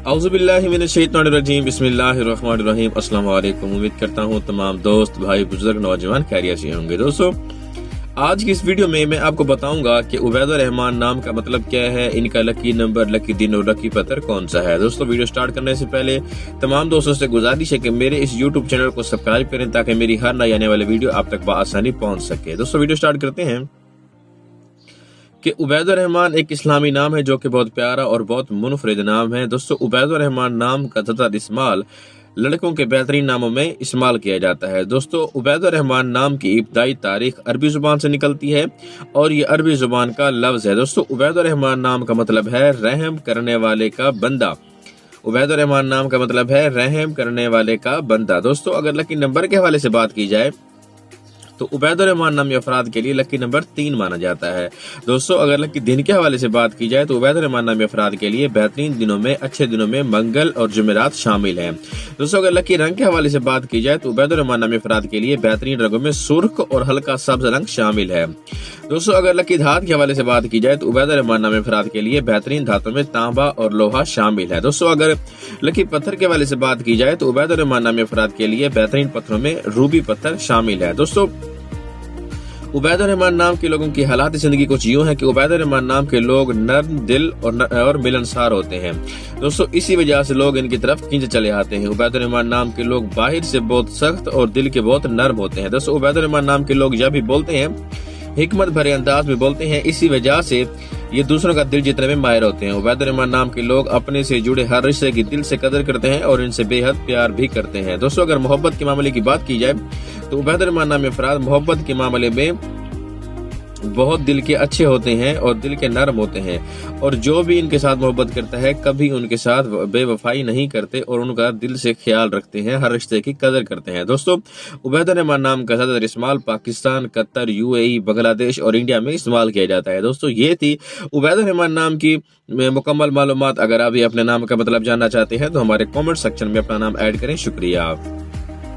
औज़ुबिल्लाहि मिनश्शैतानिर्रजीम बिस्मिल्लाहिर्रहमानिर्रहीम। अस्सलाम वालेकुम। उम्मीद करता हूँ तमाम दोस्त भाई बुजुर्ग नौजवान खैरियत से होंगे। दोस्तों, आज की इस वीडियो में मैं आपको बताऊंगा कि उबैदुर रहमान नाम का मतलब क्या है, इनका लकी नंबर, लकी दिन और लकी पत्थर कौन सा है। दोस्तों, वीडियो स्टार्ट करने से पहले तमाम दोस्तों से गुजारिश है कि मेरे इस यूट्यूब चैनल को सब्सक्राइब करें ताकि मेरी हर नई आने वाली वीडियो आप तक बआसानी पहुंच सके। दोस्तों, वीडियो स्टार्ट करते हैं कि उबैदुर रहमान एक इस्लामी नाम है जो कि बहुत प्यारा और बहुत मुनफरिद नाम है। दोस्तों, उबैदुर रहमान नाम का ज़्यादा इस्तेमाल लड़कों के बेहतरीन नामों में इस्तेमाल किया जाता है। दोस्तों, उबैदुर रहमान नाम की इब्तदाई तारीख अरबी जुबान से निकलती है और ये अरबी जुबान का लफ्ज़ है। दोस्तों, उबैदुर रहमान नाम का मतलब है रहम करने वाले का बंदा। उबैदुर रहमान नाम का मतलब है रहम करने वाले का बंदा। दोस्तों, अगर लकी नंबर के हवाले से बात की जाए तो उबैदुर रहमान नामी अफराद के लिए लकी नंबर 3 माना जाता है। दोस्तों, अगर लकी दिन के हवाले से बात की जाए तो उबैदुर रहमान नामी अफराद के लिए बेहतरीन दिनों में, अच्छे दिनों में मंगल और जुमेरात शामिल हैं। दोस्तों, अगर लकी रंग के हवाले से बात की जाए तो उबैदुर रहमान नामी अफराद के लिए बेहतरीन रंगों में सुर्ख और हल्का सब्ज रंग शामिल है। दोस्तों, अगर लकी धात के हवाले से बात की जाए तो उबैदुर रहमान नामी अफराद के लिए बेहतरीन धातों में तांबा और लोहा शामिल है। दोस्तों, अगर लकी पत्थर के हवाले से बात की जाए तो उबैदुर रहमान नामी अफराद के लिए बेहतरीन पत्थरों में रूबी पत्थर शामिल है। दोस्तों, उबैदुर रहमान नाम के लोगों की हालात जिंदगी कुछ यूं है कि उबैदुर रहमान नाम के लोग नर्म दिल और मिलनसार होते हैं। दोस्तों, इसी वजह से लोग इनकी तरफ खींच चले आते हैं। उबैदुर रहमान नाम के लोग बाहर से बहुत सख्त और दिल के बहुत नर्म होते हैं। दोस्तों, उबैदुर रहमान नाम के लोग जब भी बोलते हैं हिकमत भरे अंदाज में बोलते हैं, इसी वजह से ये दूसरों का दिल जीतने में माहिर होते हैं। उबैदुर रहमान नाम के लोग अपने से जुड़े हर रिश्ते की दिल से कदर करते हैं और इनसे बेहद प्यार भी करते हैं। दोस्तों, अगर मोहब्बत के मामले की बात की जाए तो उबैदुर रहमान नामी अफराद मोहब्बत के मामले में बहुत दिल के अच्छे होते हैं और दिल के नरम होते हैं और जो भी इनके साथ मोहब्बत करता है कभी उनके साथ बेवफाई नहीं करते और उनका दिल से ख्याल रखते हैं, हर रिश्ते की कदर करते हैं। दोस्तों, उबैदुर रहमान नाम का ज़्यादातर इस्तेमाल पाकिस्तान, कतर, यूएई, बांग्लादेश और इंडिया में इस्तेमाल किया जाता है। दोस्तों, ये थी उबैदुर रहमान नाम की मुकम्मल मालूमात। अगर आप भी अपने नाम का मतलब जानना चाहते हैं तो हमारे कॉमेंट सेक्शन में अपना नाम ऐड करें। शुक्रिया।